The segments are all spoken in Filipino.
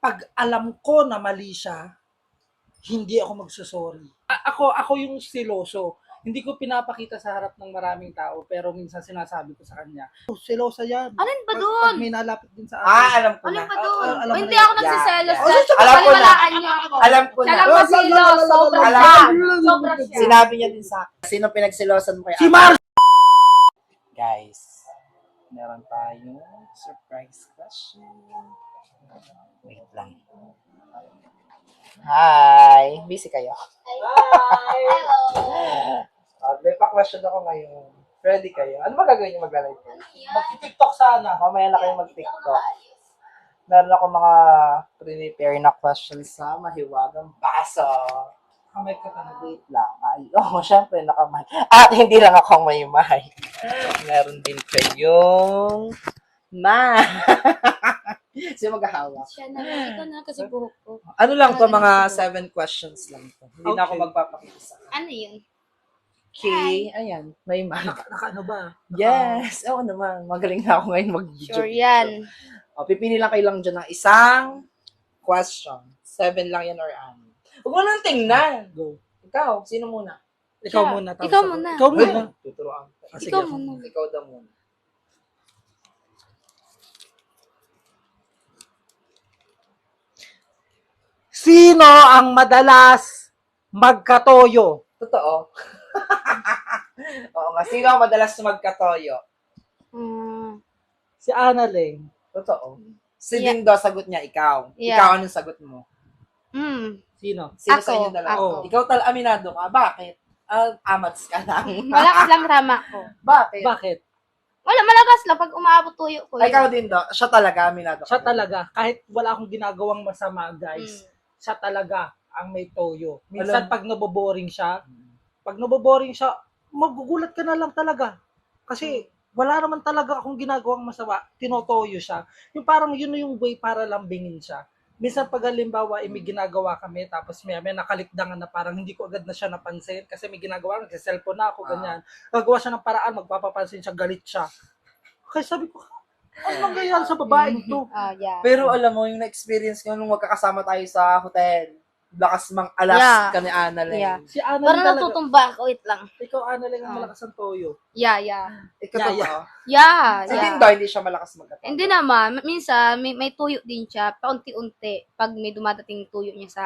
pag alam ko na mali siya, hindi ako magsusorry. Ako yung siloso. Hindi ko pinapakita sa harap ng maraming tao, pero minsan sinasabi ko sa kanya, silosa yan. Alin ba Pag doon? may nalapit din sa akin. Alam ko Alin na. ba doon? alam mo Hindi na ako yun. nagsiselos. Yeah. Dahil Alam ko na. paniwalaan niyo ako. Alam ko Siya na. lang masilos. Sobra Alam siya. ko. Sobra siya. Sinabi niya din sa akin. Sino pinagsilosan mo kay Si Ate? Mar! Guys, meron tayong surprise question. Wait lang. Hi! Busy kayo? Hello. May pa-question ako ngayon. Ready kayo? Ano ba gagawin niyo magla-live? Mag-tiktok sana. Mamaya na kayo mag-TikTok. Meron ako mga prepare na questions sa mahiwagang baso. Kamay ka talaga. Wait lang. Ay, syempre, nakamay. At hindi lang ako may mic. Meron din kayong Sino maghahawak? Siya na. Ikaw na kasi buhok ko. Ano lang to, mga 7 questions lang to. Hindi na ako Okay. magpapakita sa Ano yun? Okay, ayan, may mic. Naka ano ba? Yes, oo naman. Magaling na ako ngayon mag-video. Sure yan. O, pipili lang kayo lang dyan ng isang question. 7 lang yan or ano. Huwag mo nang tingnan. Go. Ikaw, sino muna? Ikaw Siya. muna. tapos Ikaw ako. muna. Ikaw muna. Tuturuan. Ah, sige, Ikaw ako muna. Ikaw daw muna. Sino ang madalas magkatoyo? Totoo. Oo nga. Sino ang madalas magkatoyo? Mm, Si Annalyn. Totoo. Si Yeah. Dindo, sagot niya, ikaw. Yeah. Ikaw, anong sagot mo? Sino? Sino Ako, sa inyo dalawa? ako. Ikaw aminado ka. Bakit? Amats ka lang. malakas lang tama ko. Bakit? Bakit? Wala, malakas lang. Pag umaabot tuyo ko. Ay, ikaw din do. Siya talaga, aminado ka. Siya talaga. Kahit wala akong ginagawang masama, guys. Mm. Siya talaga ang may toyo. Minsan Alam- pag naboboring siya, magugulat ka na lang talaga. Kasi wala naman talaga akong ginagawang masama, tinotoyo siya. Yung parang yun na yung way para lambingin siya. Minsan pag halimbawa, may ginagawa kami, tapos may nakalikdangan na parang hindi ko agad na siya napansin kasi may ginagawa, nagsiselfone na ako, ganyan. Gagawa siya ng paraan, magpapapansin siya, galit siya. Kaya sabi ko, ano nangyayari sa babaeng to? Yeah. Pero alam mo, yung na-experience ko nung magkakasama tayo sa hotel, lakas mang alas Yeah. ka ni Annalyn. Yeah. Si Ana Parang talaga. natutumba ako. Wait lang. Ikaw, Ana lang ang Ah. malakas ang toyo. Yeah. Ikaw Yeah, totoo. Yeah. Si Dindo, hindi siya malakas magkatoyo. Hindi naman. Minsan, may tuyo din siya. Paunti-unti. Pag may dumadating tuyo niya sa...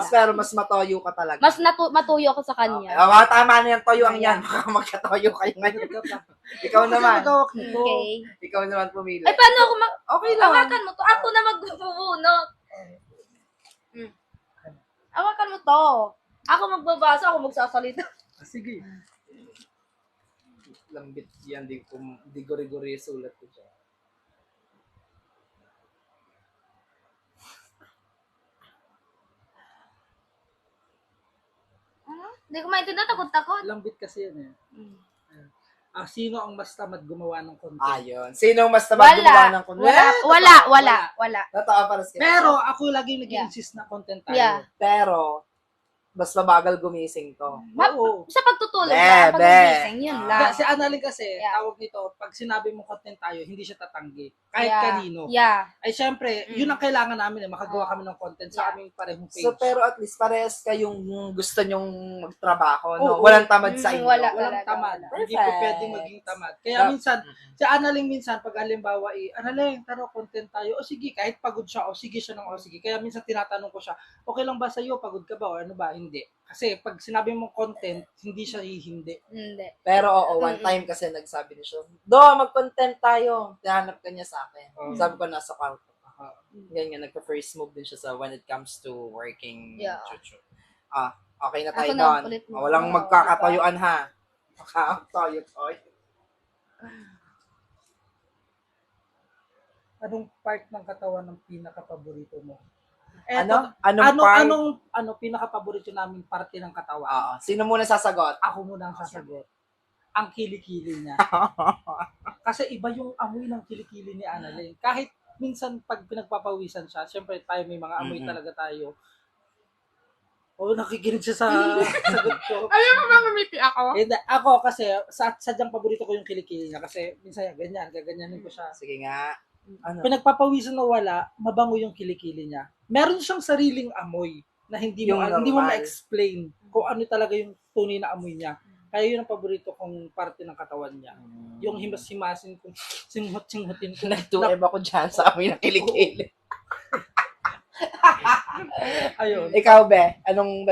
Pero mas matoyo ka talaga. Mas matuyo ako sa kanya. Okay. Tama na yung toyo ang yan. Baka magkatoyo kayo ngayon. Ikaw naman. Magawak nito. Okay. Ikaw naman pumili. Ay, paano ako Okay lang. Hawakan mo to. Ako na magbubunot. Hawakan mo to. Ako magbabasa, ako magsasalita. Sige. Lambit yan. Di guri-guri sulat ko dyan. Hindi ko maintindihan, takot-takot. Lambit kasi yan eh. Sino ang mas tamad gumawa ng content? Ayun. Sino mas tamad gumawa ng content? Wala. Totoo para sa Pero ako lagi nag-insist na content tayo. Yeah. Pero, mas mabagal gumising to. Oo. Sa pagtutulog Be, lang, pag be. nagising, yun lang. Si Annalyn kasi, Yeah. tawag nito, pag sinabi mong content tayo, hindi siya tatanggi. Kahit Yeah. kanino. Yeah. Ay syempre, yun ang kailangan namin eh, makagawa Oh. kami ng content sa Yeah. aming parehong page. So, pero at least parehas kayong gusto nyong magtrabaho, no? Oo. Walang tamad sa inyo. Wala. Walang tamad. Wala. Hindi ko Perfect. pwedeng maging tamad. Kaya Ah. minsan, si Annalyn minsan, pag halimbawa, Annalyn, taro, content tayo. O sige, kahit pagod siya, o sige siya ng o sige. Kaya minsan tinatanong ko siya, okay lang ba sa'yo? Pagod ka ba? O ano ba? Hindi. Kasi pag sinabi mong content, hindi siya hindi. Hindi. Pero oo, one time kasi nagsabi niya siya, mag-content tayo. Tihanap ka niya sa akin. Sabi ko, nasa kwarto ka. Ganyan, nagpa-first move din siya sa when it comes to working. Yeah. Chuchu. Okay na tayo Ako na, doon. kulit mo. Walang magkakatayuan ha. Magkakatayo-tayo. Anong part ng katawan ng pinaka-paborito mo? Anong part? Anong pinaka-paborito naming parte ng katawan? Oo. Sino muna sasagot? Ako muna ang sasagot. Ang kilikili niya. Kasi iba yung amoy ng kilikili ni Annalyn. Kahit minsan pag pinagpapawisan siya, syempre tayo may mga amoy talaga tayo. Nakikinig siya sa sagot ko. Ayaw mo ba ngumiti ako? Ako kasi, sadyang paborito ko yung kilikili niya. Kasi minsan ganyan, gaganyanin ko siya. Sige nga. Ano? pinagpapawisan na wala, mabango yung kilikili niya. Meron siyang sariling amoy na hindi mo Yung hindi mo normal. ma-explain kung ano talaga yung tunay na amoy niya. Kaya yun ang paborito kong parte ng katawan niya. Yung himas-himasin ko, singhot-singhotin ko. Nag-2M ako dyan sa amin ng kilikili. Ayun. Ikaw, Be, anong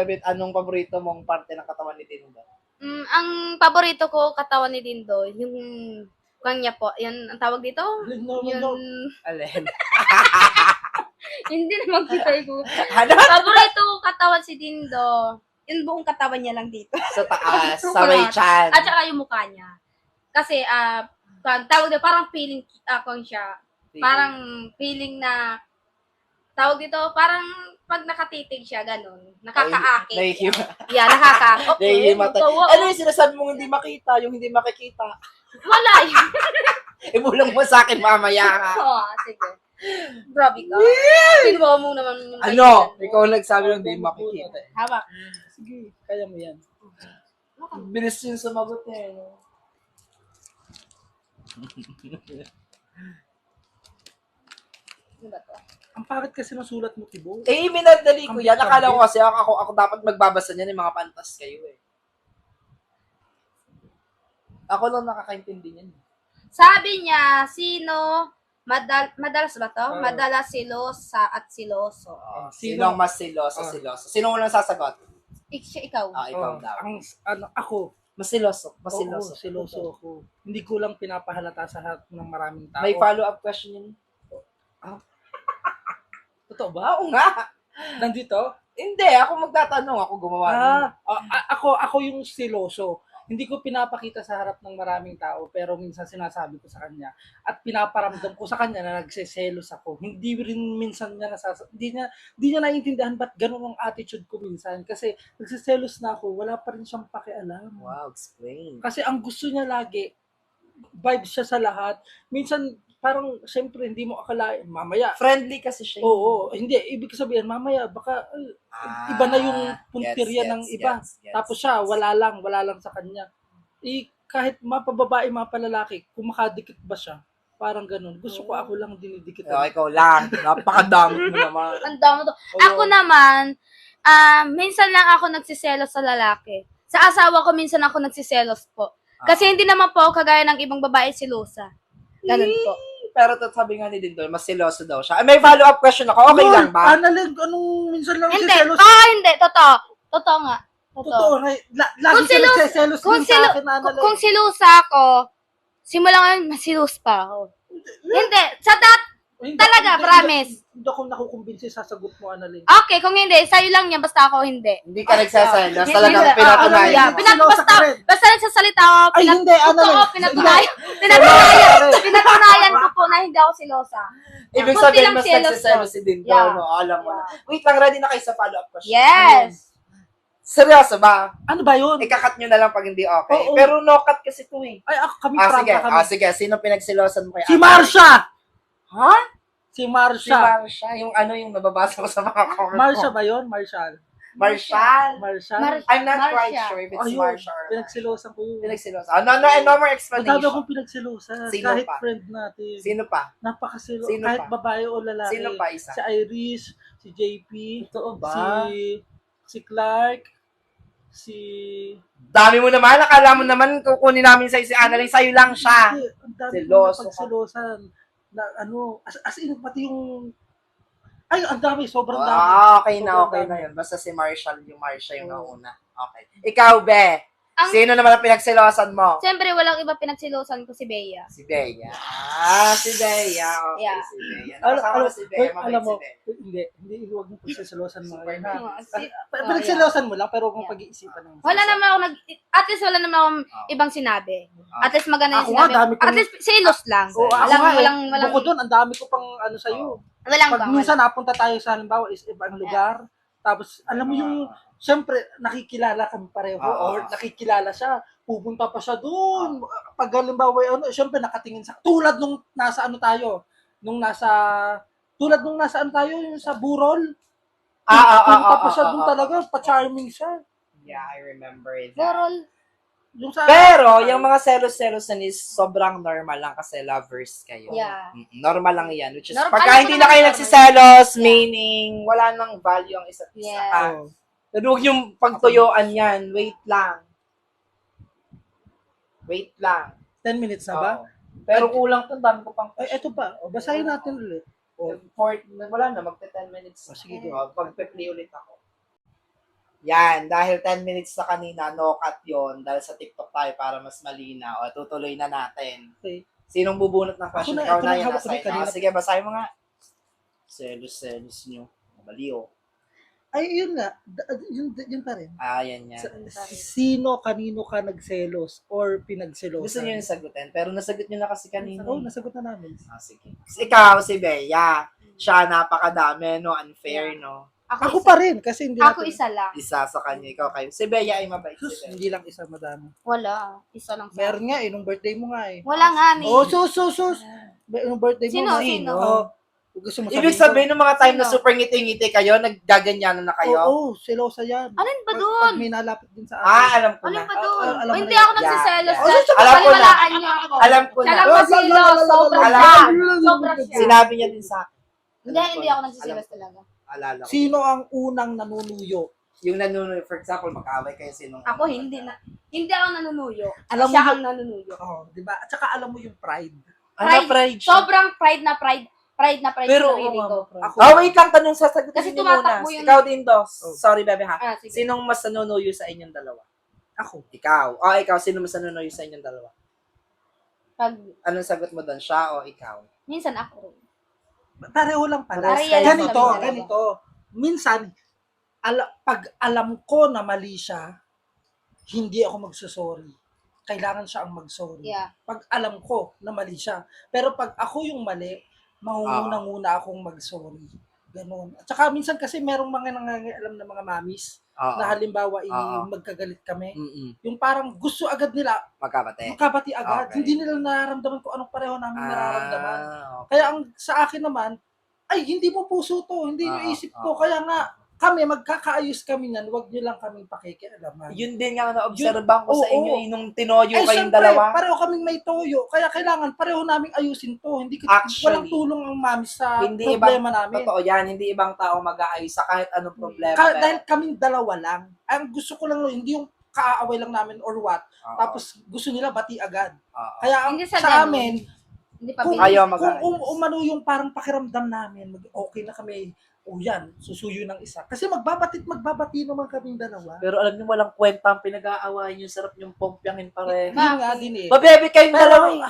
paborito mong parte ng katawan ni Dindo? Ang paborito ko katawan ni Dindo, yung kanya po, yun ang tawag dito? Yun, Alin? hindi naman kita ko. Ano? Paborito ko katawan si Dindo, yung buong katawan niya lang dito. Sa taas, sa may chan. At saka yung mukha niya. Kasi, tawag dito, parang feeling akong siya. Parang feeling na, tawag dito, parang pag nakatitig siya, ganun. Nakakaakit. Nahihima. Yeah, nakakaakit. Nahihimata. Oo. Ano yung sinasabi mong hindi makita, yung hindi makikita? Wala yun. Ibulong mo sa akin mamaya ha. Oo, sige. Grabe ka. Kinuha mo naman. yung Ano? kaibigan mo. Ikaw nagsabi ng hindi makikita. Hawak. Sige, kaya mo yan. Bilis yung sumagot eh. No? Ano ba to? Ang pangit kasi ng sulat mo, Tibo. Eh, minadali ko yan. Akala ko kasi ako dapat magbabasa niyan yung mga pantas kayo eh. Ako lang nakakaintindi niyan. Sabi niya, sino madalas ba to? Oo. Madalas silosa at siloso. Sino ang mas siloso, Ah. siloso? Sino unang sasagot? Ikaw. Ikaw Oh, daw. ako, Mas siloso. Mas oo, siloso. siloso ako. Hindi ko lang pinapahalata sa lahat ng maraming tao. May follow-up question yun. Totoo ba? Oo nga. Nandito? Hindi, ako magtatanong. Ako gumawa nun. Ako yung siloso. Hindi ko pinapakita sa harap ng maraming tao, pero minsan sinasabi ko sa kanya at pinaparamdam ko sa kanya na nagseselos ako. Hindi rin minsan niya hindi niya naiintindihan ba't ganun ang attitude ko minsan. Kasi nagseselos na ako, wala pa rin siyang pakialam. Wow, explain. Kasi ang gusto niya lagi, vibes siya sa lahat. Minsan, parang, syempre, hindi mo akalain, mamaya, Friendly kasi siya. oo, hindi, ibig sabihin, mamaya, baka, iba na yung puntirya ng iba. Tapos siya, wala lang sa kanya. Kahit mapababae, mapalalaki, kumakadikit ba siya? Parang ganun. Gusto ko ako lang dinidikit. Ikaw lang. Napakadamot mo naman. Ang dami to. Ako naman, minsan lang ako nagsiselos sa lalaki. Sa asawa ko, minsan ako nagsiselos po. Kasi hindi naman po kagaya ng ibang babae silosa. Ganun po. Pero sabi nga ni Dindol, mas siloso daw siya. May follow-up question ako. Okay lang ba? Annalyn, anong minsan lang Hindi. nagsiselos? Hindi. Totoo. Totoo nga. Totoo. Lagi ka nagsiselos din sa akin, Annalyn. Kung silusa ako, simula ngayon, masilos pa ako. Hindi. Talaga, promise. Hindi ako nakukumbinsi sa sagot mo, Annalyn. Okay, kung hindi, sa'yo lang yan, basta ako hindi. Hindi ka nagsaselos. Hindi, Talagang hindi. pinatunayan Yeah, mo. basta nagsasalita ako, Ay, hindi, Annalyn. pinatunayan ko po na hindi ako silosa. Ibig Kunti sabihin, lang mas selos nagsiselos ko. si Dindol. Yeah. No? Alam mo na. Yeah. Wait lang, ready na kayo sa follow-up question. Yes. Seryoso ba? Ano ba yun? Ikakat nyo na lang pag hindi okay. Oo. Pero no cut kasi ito eh. Ay, kami Sige. prangka kami. Sige. Sino pinagsilosan mo kay Si Ate? Marsha! Ha? Si Si Marsha. Marsha. Yung nababasa ko sa mga comment Marsha ko. ba yun? Marshall. Marshall. Marshall? I'm not quite Marsha. sure if it's Ayun, Marsha or pinagsilosan ko yun. Pinagsilosan. No more Ang dami explanation. akong pinagsilosan. Sino Kahit pa? friend natin. Sino pa? Napakasilo. Sino Kahit pa? babae o lalaki. Sino pa isa? Si Iris, si JP, Totoo si Clark, si... Dami mo naman. Akala mo naman kukunin namin sa'yo si Annalyn. Sa'yo lang siya. Hindi, ang dami Siloso ko napagsilosan. Na as in, pati yung... Ay, ang dami. Sobrang dami. Okay Sobrang na dami. yun. Basta si Marshall, yung Marsha yung nauna. Okay. Ikaw, Be. Ang- Sino naman ang pinagsilosan mo? Siyempre, walang iba pinagsilosan ko si Bea. Si Bea. Si Bea. Okay, Yeah. si Bea. Alam, Nakasama na si Bea. alam mo, Mabait si Bea. hindi, huwag mo pagsisilosan mo. Super Ayun, nice. ha? Pinagsilosan mo lang, pero kung Yeah. pag-iisipan mo. Wala naman ako at least wala naman akong ibang sinabi. At least maganda yung Ako nga, sinabi. dami kong- At least silos lang. Oo, ako Walang, nga eh. walang, Bukod doon, ang dami ko pang ano sa'yo. walang Pag bang, minsan napunta tayo sa halimbawa is ibang lugar, tapos alam mo yung, syempre, nakikilala kami pareho or nakikilala siya, pupunta pa siya doon. Pag halimbawa, syempre nakatingin sa, tulad nung nasa ano tayo, tulad nung nasa ano tayo, yung sa Burol, pupunta pa siya doon talaga, pa-charming siya. Yeah, I remember that. Borol. Yung sa, Pero, yung mga selos-selosan is sobrang normal lang kasi lovers kayo. Yeah. Normal lang yan. Which is, Normal, pagka alam hindi ko na naman kayo normal. nagsiselos, Yeah. meaning, wala nang value ang isa't isa. Yeah. Ha? Pero huwag yung pagtuyuan yan. Wait lang. Wait lang. 10 minutes na ba? Oo. Pero kulang to, dami ko pang Ay, eto pa. O, basahin natin ulit. Wala na, magte 10 minutes. Sige, go. Pag-play ulit ako. Yan, dahil 10 minutes na kanina, no cut yun. Dahil sa TikTok tayo para mas malinaw. O, tutuloy na natin. Okay. Sinong bubunot ng question? Ako na, Ikaw ito na na, yan. hawak ko Nasa rin kanina. sige, basahin mo nga. Selos nyo. Baliw. Ay, yun nga. Yun pa rin. Yan yan. Sino, kanino ka nagselos or pinagselosan? Gusto nyo yung sagutin, pero nasagot nyo na kasi kanina. Oo, nasagot na namin. Sige. Ikaw, si Bea. Siya, napakadami, no? Unfair, no? Ako pa rin, kasi hindi Ako natin- isa lang. Isa sa kanya, ikaw kayo. Si Bea ay mabait. Sus, Si Bea. hindi lang isa, madami. Wala. Isa lang sa Meron nga nung birthday mo nga eh. Wala nga ni. Oh, sus. Nung birthday Sino? mo nga. Sino? Oh, gusto mo Ibig sabihin, nung mga time na Sino? super ngiti-ngiti kayo, naggaganyanan na kayo? Oo, selosa yan. Alin ba Pag doon? may nalapit din sa akin. Alam ko Alin na. ba doon? alam mo Hindi na ako yun. nagsiselos. Yeah, dahil yeah. Alam ko na. paniwalaan niyo ako. Alam ko Siya na. lang masilos. Sobra Alam siya. ko. Sobra siya. Sinabi niya din sa akin. Hindi ako nagsiselos talaga. Alala ko. Sino ang unang nanunuyo? Yung nanunoy, for example, mag-away kayo, sinong... Ako hindi na. Hindi ako nanunuyo. Alam mo Siya yung- ang nanunuyo. Oh, di ba? At saka alam mo yung pride. Pride. Sobrang pride na pride. Pride na pride Pero, sa sarili ko. Ako, Wait lang, tanong sasagutin Kasi niyo muna. tumatakbo yun. Ikaw din, Dos. Oh. Sorry, bebe, ha? Sige. Sinong mas nanunuyo sa inyong dalawa? ako. Ikaw. Ikaw. Sino mas nanunuyo sa inyong dalawa? Pag, Anong sagot mo doon? Siya o ikaw? minsan ako. Pareho lang pala. Parehas lang Ganito, kami dalawa. ganito. Minsan, pag alam ko na mali siya, hindi ako magsusorry. Kailangan siya ang mag-sorry. Yeah. Pag alam ko na mali siya. Pero pag ako yung mali, mangunguna-nguna akong mag-sorry. Ganon. At saka minsan kasi merong mga nangangialam na mga mamis na halimbawa magkagalit kami. Yung parang gusto agad nila Magkabate. magkabati agad. Okay. Hindi nila nararamdaman kung anong pareho namin nararamdaman. Okay. Kaya ang sa akin naman, ay hindi mo puso to, hindi nyo isip to. Kaya nga, kami, magkakaayos kami nan, wag nyo lang kaming pakikialaman. Yun din nga na-obserban ko sa Oo. inyo, nung tinoyo Ay, kayong syempre, dalawa. pareho kaming may toyo. Kaya kailangan pareho naming ayusin to. Hindi Actually, walang tulong ang mami sa hindi problema namin. Totoo yan, hindi ibang tao mag-aayos sa kahit anong problema. Dahil kaming dalawa lang. Ang gusto ko lang, hindi yung kaaaway lang namin or what. Tapos gusto nila bati agad. Kaya ang Hindi sa sa ganun. amin, Hindi pa kung, bilis. Ayaw kung mag-aayos. umano yung parang pakiramdam namin, okay na kami, yan, susuyo ng isa. Kasi magbabati naman kaming dalawa. Pero alam niyo, walang kwenta ang pinag-aawayan yung sarap yung pompyangin pare. Yun nga din eh. Mabebe kayong dalawa Pero eh.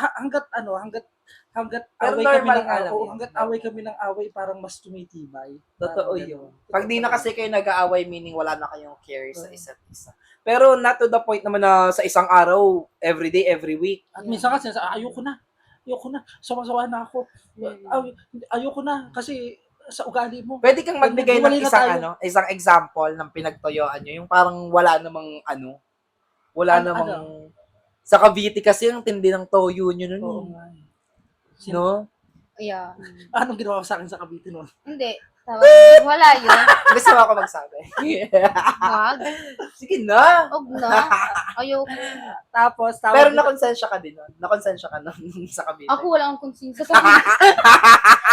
hanggat Pero away kami normal ng nga away, lang yun. hanggat away kami ng away, parang mas tumitibay. Totoo Parang yun. ganun. Pag di na kasi kayo nag-aaway, meaning wala na kayong care sa isa't isa. Pero not to the point naman na sa isang araw, every day, every week. At minsan kasi, ayoko na. Sawa-sawa na ako. Ayoko na kasi sa ugali mo. Pwede kang magbigay ng Hiwalay na tayo. isang example ng pinagtoyoan nyo. Yung parang wala namang wala Ano- namang, sa Cavite kasi yung tindi ng toyo nyo nun. Oo nga. No? Yeah. Anong ginawa ko sa akin sa Cavite noon? Hindi. Wala yun. Gusto mo ako magsabi. Wag. Sige na. Huwag na. Ayoko. Tapos, Pero nakonsensya ka din nun. Nakonsensya ka nun sa Cavite. Ako wala akong konsensya sa kanya.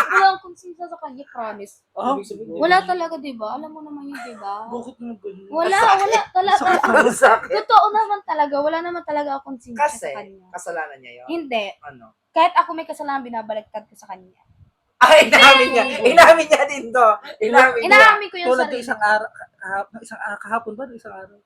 Wala akong konsensya sa kanya, promise. Oh, Wala talaga, di ba? Alam mo naman yun, di ba? Bukod na ganun. Wala talaga. Ang sakit. Totoo naman talaga. Wala naman talaga akong konsensya Kasi, sa kanya. kasalanan niya yun. Hindi. Ano? Kahit ako may kasalanan, binabaliktad ko sa kanya. Ay, inamin niya din to. Inamin niya. Inaamin ko yung Tulad ng sarili. isang araw, kahapon ba? Isang araw.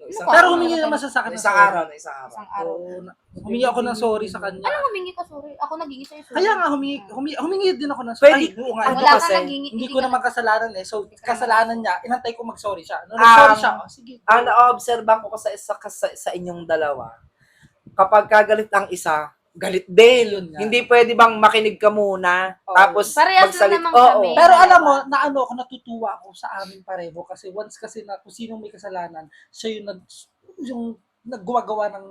Isang Pero Ano, humingi ano, naman siya sa akin ng Isang sorry. araw na isang araw. Isang araw. Oo, humingi ako ng sorry sa kanya. Anong humingi ka, sorry? Ako nag-iingi sa'yo, sorry. Kaya nga, humingi din ako ng sorry. Pwede- Ay, oo nga, ano hindi Wala ko- kasi, ka naging... hindi ko naman kasalanan eh. So, kasalanan niya, inantay ko mag-sorry siya. Nung Um, nag-sorry siya, sige. Ang na-obserban ko sa inyong dalawa, kapag kagalit ang isa, galit din. Yun nga. Hindi pwede bang makinig ka muna, Oo. tapos Parehas lang naman kami. Pero alam mo, natutuwa ako sa amin pareho kasi once kasi na kung sino may kasalanan, siya yung naggumagawa ng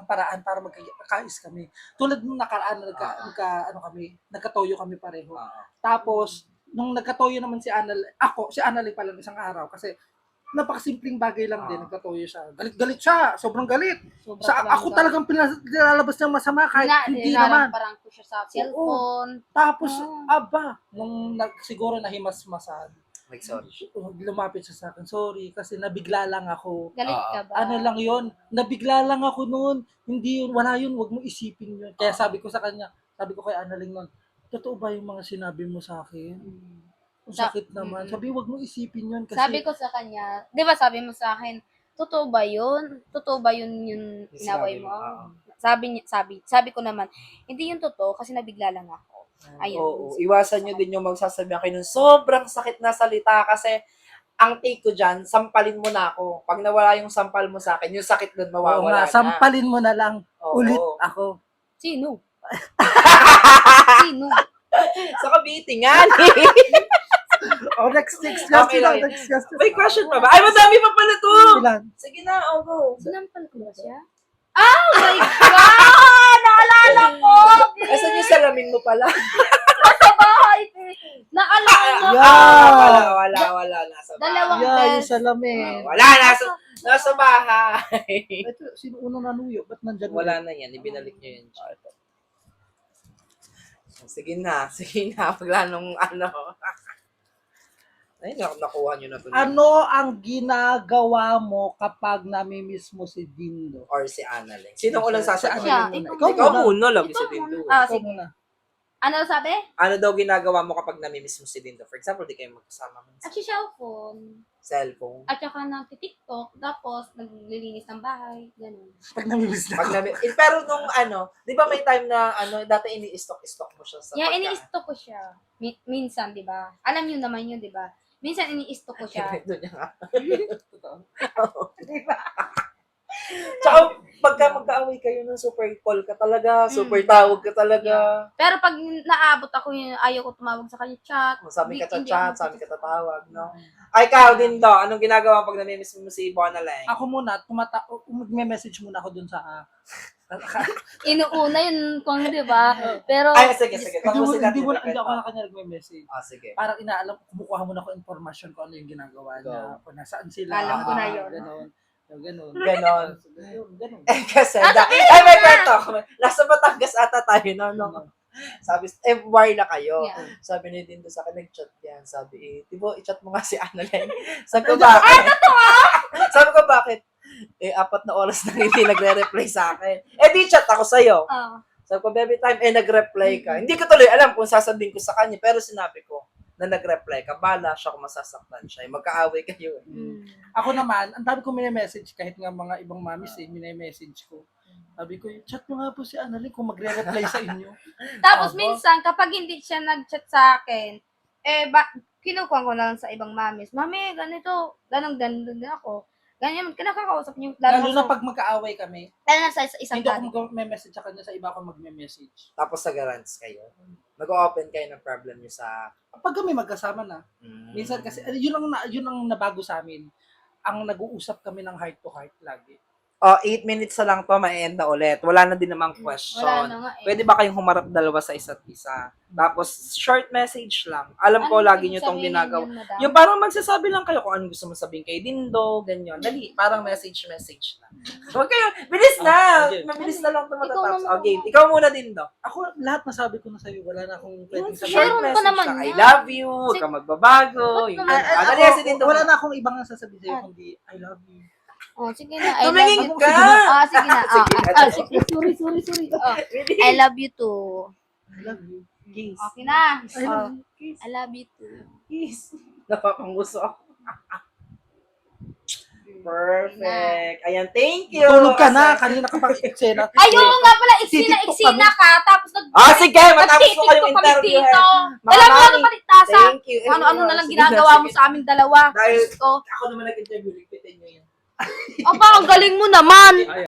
paraan para magkakais kami. Tulad nung nakaraan na nagkatoyo kami pareho. Tapos nung nagkatoyo naman si Annalyn pala isang araw kasi napakasimpleng bagay lang din, nagkatoyo siya. Galit-galit siya, sobrang galit. Sobrang Ako talagang pinalalabas ng masama kahit hindi naman. Parang ko siya sa cellphone. Tapos, Ah. nung siguro nahimas-masan, Sorry. lumapit siya sa akin, sorry, kasi nabigla lang ako. Galit ka ba? Ano lang yon, nabigla lang ako noon. Hindi yun, wala yun, wag mo isipin yun. Kaya sabi ko sa kanya, sabi ko kay Annalyn noon, totoo ba yung mga sinabi mo sa akin? Ang sakit naman. Sabi, wag mo isipin yun kasi Sabi ko sa kanya, di ba sabi mo sa akin, totoo ba yun? Totoo ba yun yung inaway mo? Sabi ko naman, hindi yun totoo kasi nabigla lang ako. Ayun. Oo, iwasan nyo din yung magsasabi kayo ng sobrang sakit na salita kasi ang take ko dyan, sampalin mo na ako. Pag nawala yung sampal mo sa akin, yung sakit doon oo mawawala nga, na. sampalin mo na lang Oo. ulit ako. Sino? Sino? Sa Cavite nga. Next question Okay lang. next question. May question pa ba? Ay, madami pa pala to. Ilan? Sige na, go. Sinampal ko ba siya? Oh my God! Naalala ko! Asan yung salamin mo pala? Sa bahay. Naalala ko. Wala. Nasa bahay. Dalawang Yeah, yung beses. salamin. Wala, nasa bahay. Ito, sino unang nanuyo? Ba't nandyan? Wala na yan, ibinalik nyo yun. Sige na. Wala nung Ay, nakuha nyo na to. Ano ang ginagawa mo kapag namimiss mo si Dindo? Or si Annalyn. Sinong ulang sasagot? Siya. Ikaw muna, lagi si Ikaw Dindo. muna. Ikaw Sige. muna. Ano sabi? Ano daw ginagawa mo kapag namimiss mo si Dindo? For example, di kayo magkasama mo At sa si cellphone. cellphone. At saka nag-tiktok. Tapos, naglilinis ng bahay. Ganun. Pag namimiss na Pag pero nung di ba may time na dati ini-stock mo siya sa Yeah, pagkain? ini-stock ko siya. Minsan, di ba? Alam niyo naman yun, di ba? Minsan, ini-stock ko siya. Doon niya nga. Di ba? Tsaka, pagka magkaaway kayo ng super call ka talaga, super tawag ka talaga. Pero pag naabot ako yun, ayaw ko tumawag sa kanya chat. Sabi ka Hindi chat, ako sabi ka tatawag, no? Ay, ikaw din daw. Anong ginagawa pag namimiss mo si Bona Lang? Ako muna, mag-message muna ako dun sa Inuuna yun kung di ba? Pero, Ay, sige. hindi ako na kanya nagme-message. Sige. Parang inaalam, kumukuha muna ako informasyon kung ano yung ginagawa niya, kung nasaan sila. Alam ko na yun. Ganon. Ganon. Ganon. Kasi, ay, may kwento ako. Nasa Batangas ata tayo, no? Sabi, war na kayo. Yeah. Sabi ni Dindo sa akin, nag-chat yan. Sabi, Tibo, i-chat mo nga si Annalyn. Sabi ko, bakit? Sabi ko, bakit? 4 na oras na hindi nagre-reply sa akin. Di chat ako sa'yo. Sabi ko, baby time, nag-reply ka. Hindi ko tuloy alam kung sasabihin ko sa kanya, pero sinabi ko na nag-reply ka. Bala siya kung masasaktan siya. Magkaaway kayo. Ako naman, ang dami ko mini-message, kahit nga mga ibang mamis mini-message ko. Sabi ko, chat mo nga po si Annalyn kung magre-reply sa inyo. tapos minsan, kapag hindi siya nag-chat sa akin, kinukuha ko na lang sa ibang mamis. Mami, ganito, ganun ako. Ganyan, kinakakausap niyo. Lalo na pag magkaaway kami, Lalo na sa isang hindi ako mag-message sa kanya, sa iba ako magme-message. Tapos sa garants kayo. Nag-open kayo ng problem nyo sa... Pag kami magkasama na, minsan kasi, yun ang nabago sa amin. Ang nag-uusap kami ng heart to heart lagi. 8 minutes na lang to, ma-end na ulit. Wala na din namang question. Wala na nga eh. Pwede ba kayong humarap dalawa sa isa't isa? Tapos, short message lang. Alam ko, lagi nyo tong ginagawa. Yung parang magsasabi lang kayo kung anong gusto mo sabihin kay Dindo, ganyan. Dali, parang message lang. Huwag kayo, bilis na! Mabilis na lang ito matatapos. Okay, ikaw muna, Dindo. Ako, lahat nasabi ko na sa'yo, wala na akong pwedeng sabihin. Short Meron ka message naman lang. I yan. love you, huwag ka magbabago. Yung dali, si Dindo. Wala na akong ibang sasabihin sa'yo, kundi I love you. Sige na. I Tumingin love you. ka! Sige na. Sige Sorry. I love you too. I love you. Kiss. Okay na. I love you. Kiss. I love you too. Kiss. Napapanguso ako. Perfect. Ayan, thank you. Tulog ka na, kanina ka pang eksena. Ayun nga pala, Titiktok eksena ka. Tapos Sige, matapos ko kayong interview. Alam mo ano palitasa. Thank you. Ano na lang ginagawa mo sa aming dalawa. Dahil Ko. ako naman nag-interview, ligpitin nyo yan. Aba, ang galing mo naman.